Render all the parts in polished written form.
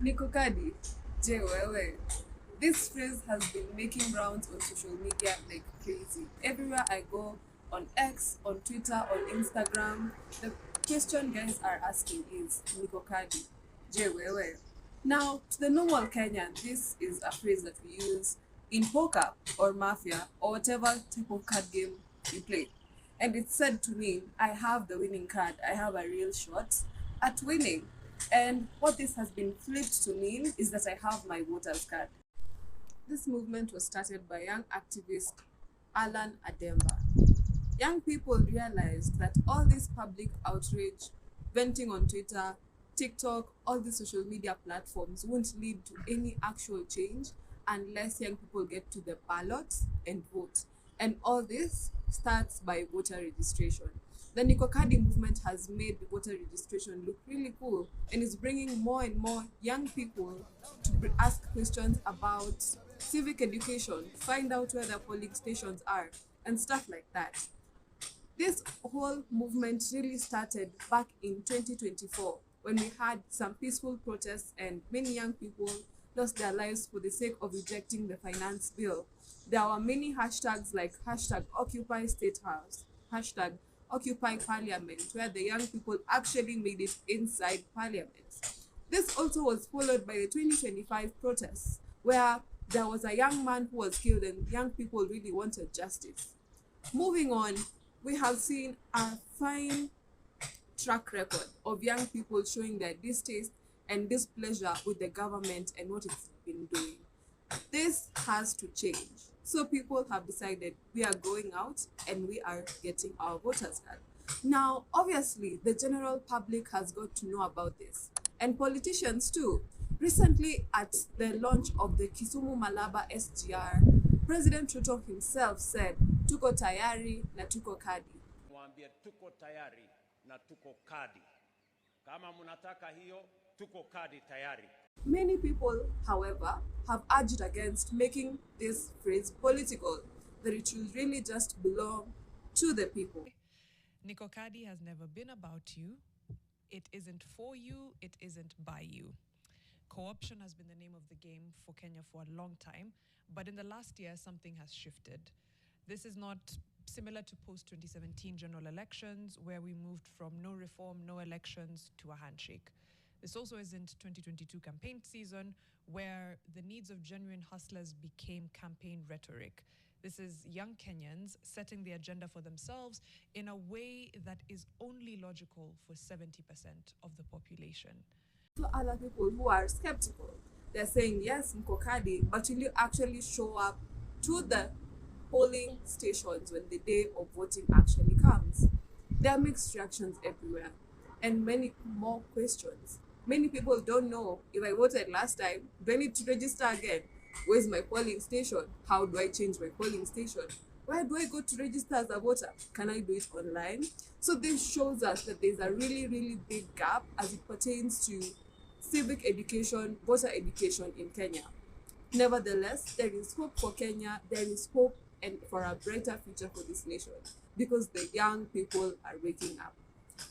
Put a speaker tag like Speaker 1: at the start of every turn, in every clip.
Speaker 1: Niko Kadi, je wewe. This phrase has been making rounds on social media like crazy. Everywhere I go, on X, on Twitter, on Instagram, the question guys are asking is Niko Kadi, je wewe. Now, to the normal Kenyan, this is a phrase that we use in poker or mafia or whatever type of card game you play. And it's said to mean, I have the winning card, I have a real shot at winning. And what this has been flipped to mean is that I have my voter's card. This movement was started by young activist Alan Ademba. Young people realized that all this public outrage, venting on Twitter, TikTok, all the social media platforms won't lead to any actual change unless young people get to the ballots and vote. And all this starts by voter registration. The Niko Kadi movement has made the voter registration look really cool and is bringing more and more young people to ask questions about civic education, find out where the polling stations are, and stuff like that. This whole movement really started back in 2024 when we had some peaceful protests and many young people lost their lives for the sake of rejecting the finance bill. There were many hashtags like hashtag Occupy State House, hashtag Occupy Parliament, where the young people actually made it inside Parliament. This also was followed by the 2025 protests, where there was a young man who was killed and young people really wanted justice. Moving on, we have seen a fine track record of young people showing their distaste and displeasure with the government and what it's been doing. This has to change. So people have decided we are going out and we are getting our voters card. Now, obviously, the general public has got to know about this, and politicians too. Recently, at the launch of the Kisumu Malaba SGR, President Ruto himself said, tuko tayari na tuko kadi.
Speaker 2: Mwambie tuko tayari na tuko kadi. Kama munataka hiyo, tuko kadi tayari.
Speaker 1: Many people, however, have urged against making this phrase political, that it should really just belong to the people.
Speaker 3: Niko Kadi has never been about you. It isn't for you. It isn't by you. Co-option has been the name of the game for Kenya for a long time, but in the last year, something has shifted. This is not similar to post-2017 general elections, where we moved from no reform, no elections to a handshake. This also isn't 2022 campaign season, where the needs of genuine hustlers became campaign rhetoric. This is young Kenyans setting the agenda for themselves in a way that is only logical for 70% of the population.
Speaker 1: To other people who are skeptical, they're saying, yes, Niko Kadi, but will you actually show up to the polling stations when the day of voting actually comes? There are mixed reactions everywhere and many more questions. Many people don't know, if I voted last time, do I need to register again? Where's my polling station? How do I change my polling station? Where do I go to register as a voter? Can I do it online? So this shows us that there's a really, really big gap as it pertains to civic education, voter education in Kenya. Nevertheless, there is hope for Kenya, there is hope and for a brighter future for this nation because the young people are waking up.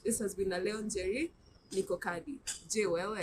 Speaker 1: This has been a Leon Jerry, Niko Kadi. Je wewe.